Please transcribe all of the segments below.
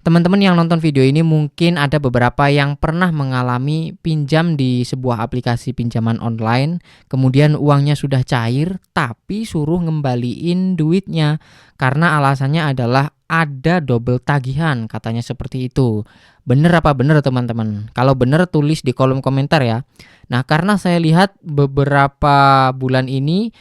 Teman-teman yang nonton video ini mungkin ada beberapa yang pernah mengalami pinjam di sebuah aplikasi pinjaman online, kemudian uangnya sudah cair, tapi suruh ngembaliin duitnya karena alasannya adalah ada double tagihan, katanya seperti itu. Bener apa bener teman-teman? Kalau bener tulis di kolom komentar ya. Nah, karena saya lihat beberapa bulan ini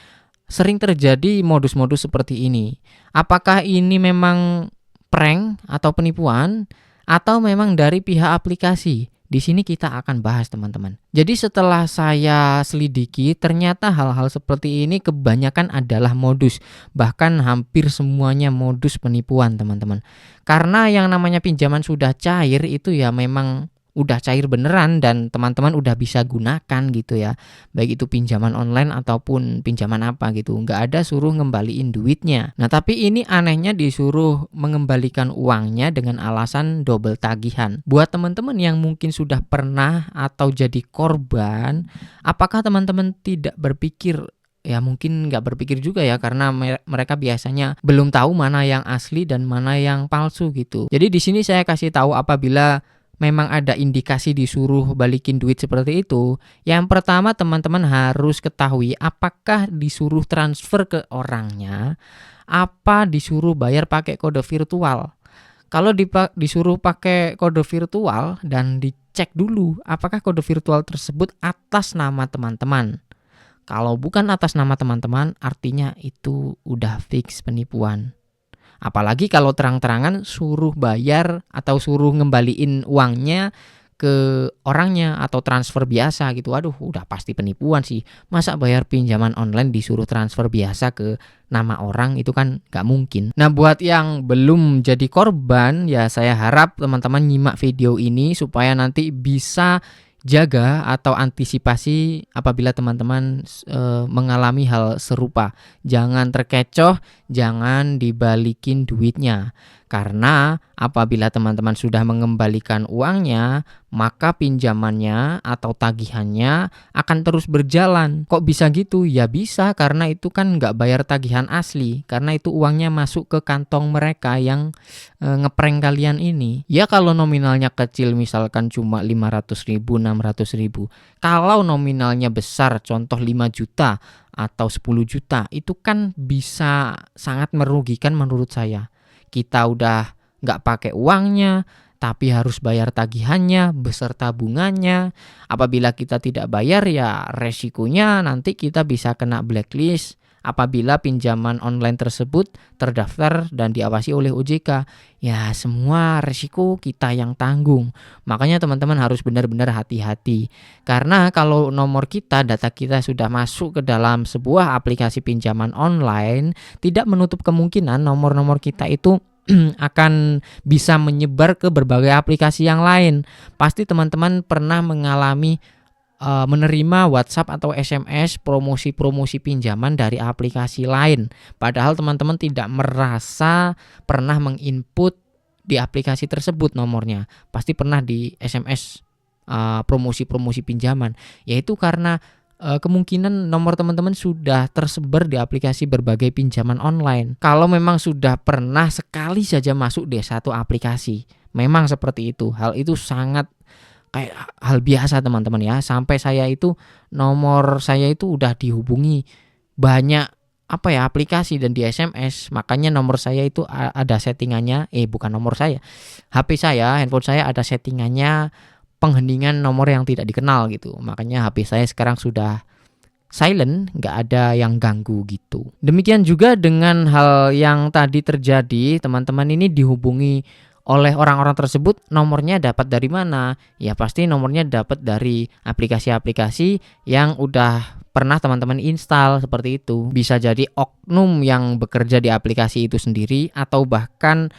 sering terjadi modus-modus seperti ini. Apakah ini memang prank atau penipuan atau memang dari pihak aplikasi? Di sini kita akan bahas teman-teman. Jadi setelah saya selidiki, ternyata hal-hal seperti ini kebanyakan adalah modus. Bahkan hampir semuanya modus penipuan teman-teman. Karena yang namanya pinjaman sudah cair itu ya memang udah cair beneran dan teman-teman udah bisa gunakan gitu ya. Baik itu pinjaman online ataupun pinjaman apa gitu. Nggak ada suruh ngembaliin duitnya. Nah tapi ini anehnya disuruh mengembalikan uangnya dengan alasan double tagihan. Buat teman-teman yang mungkin sudah pernah atau jadi korban, apakah teman-teman tidak berpikir, ya mungkin nggak berpikir juga ya karena mereka biasanya belum tahu mana yang asli dan mana yang palsu gitu. Jadi di sini saya kasih tahu apabila memang ada indikasi disuruh balikin duit seperti itu, yang pertama teman-teman harus ketahui apakah disuruh transfer ke orangnya, apa disuruh bayar pakai kode virtual. Kalau disuruh pakai kode virtual dan dicek dulu apakah kode virtual tersebut atas nama teman-teman. Kalau bukan atas nama teman-teman, artinya itu udah fix penipuan. Apalagi kalau terang-terangan suruh bayar atau suruh ngembaliin uangnya ke orangnya atau transfer biasa gitu. Waduh, udah pasti penipuan sih. Masa bayar pinjaman online disuruh transfer biasa ke nama orang, itu kan gak mungkin. Nah, buat yang belum jadi korban, ya saya harap teman-teman nyimak video ini supaya nanti bisa jaga atau antisipasi apabila teman-teman mengalami hal serupa. Jangan terkecoh, jangan dibalikin duitnya. Karena apabila teman-teman sudah mengembalikan uangnya, maka pinjamannya atau tagihannya akan terus berjalan. Kok bisa gitu? Ya bisa, karena itu kan nggak bayar tagihan asli. Karena itu uangnya masuk ke kantong mereka yang ngeprank kalian ini. Ya kalau nominalnya kecil misalkan cuma 500.000, 600.000. Kalau nominalnya besar, contoh 5 juta atau 10 juta, itu kan bisa sangat merugikan menurut saya. Kita udah nggak pakai uangnya, tapi harus bayar tagihannya beserta bunganya. Apabila kita tidak bayar, ya resikonya nanti kita bisa kena blacklist apabila pinjaman online tersebut terdaftar dan diawasi oleh OJK. Ya semua resiko kita yang tanggung. Makanya teman-teman harus benar-benar hati-hati. Karena kalau nomor kita, data kita sudah masuk ke dalam sebuah aplikasi pinjaman online, tidak menutup kemungkinan nomor-nomor kita itu akan bisa menyebar ke berbagai aplikasi yang lain. Pasti teman-teman pernah mengalami menerima WhatsApp atau SMS promosi-promosi pinjaman dari aplikasi lain. Padahal teman-teman tidak merasa pernah menginput di aplikasi tersebut nomornya. Pasti pernah di SMS promosi-promosi pinjaman. Yaitu karena kemungkinan nomor teman-teman sudah tersebar di aplikasi berbagai pinjaman online. Kalau memang sudah pernah sekali saja masuk di satu aplikasi, memang seperti itu. Hal itu sangat kayak hal biasa teman-teman ya. Sampai saya itu nomor saya itu udah dihubungi banyak aplikasi dan di SMS. Makanya nomor saya itu ada settingannya, bukan nomor saya. HP saya, handphone saya ada settingannya pengheningan nomor yang tidak dikenal gitu. Makanya HP saya sekarang sudah silent, nggak ada yang ganggu gitu. Demikian juga dengan hal yang tadi terjadi, teman-teman ini dihubungi oleh orang-orang tersebut, nomornya dapat dari mana? Ya pasti nomornya dapat dari aplikasi-aplikasi yang udah pernah teman-teman install seperti itu. Bisa jadi oknum yang bekerja di aplikasi itu sendiri atau bahkan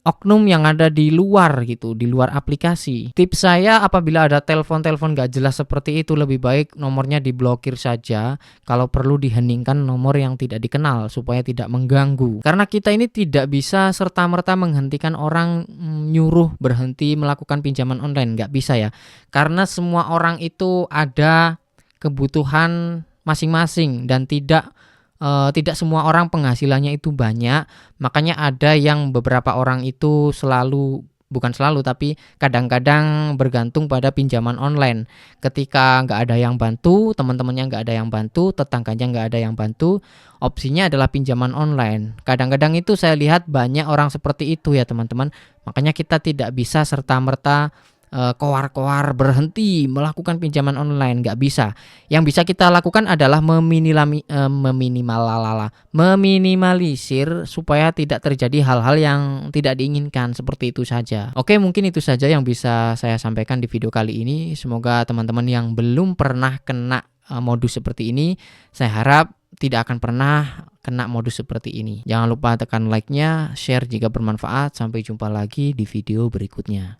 oknum yang ada di luar gitu, di luar aplikasi. Tips saya apabila ada telepon-telepon gak jelas seperti itu, lebih baik nomornya diblokir saja. Kalau perlu diheningkan nomor yang tidak dikenal supaya tidak mengganggu. Karena kita ini tidak bisa serta-merta menghentikan orang nyuruh berhenti melakukan pinjaman online, gak bisa ya. Karena semua orang itu ada kebutuhan masing-masing dan tidak semua orang penghasilannya itu banyak. Makanya ada yang beberapa orang itu selalu bukan selalu tapi kadang-kadang bergantung pada pinjaman online. Ketika nggak ada yang bantu, teman-temannya nggak ada yang bantu, tetangganya nggak ada yang bantu, opsinya adalah pinjaman online. Kadang-kadang itu saya lihat banyak orang seperti itu ya teman-teman. Makanya kita tidak bisa serta-merta koar-koar berhenti melakukan pinjaman online, nggak bisa. Yang bisa kita lakukan adalah meminimalisir supaya tidak terjadi hal-hal yang tidak diinginkan, seperti itu saja. Oke, mungkin itu saja yang bisa saya sampaikan di video kali ini. Semoga teman-teman yang belum pernah kena modus seperti ini, saya harap tidak akan pernah kena modus seperti ini. Jangan lupa tekan like-nya, share jika bermanfaat. Sampai jumpa lagi di video berikutnya.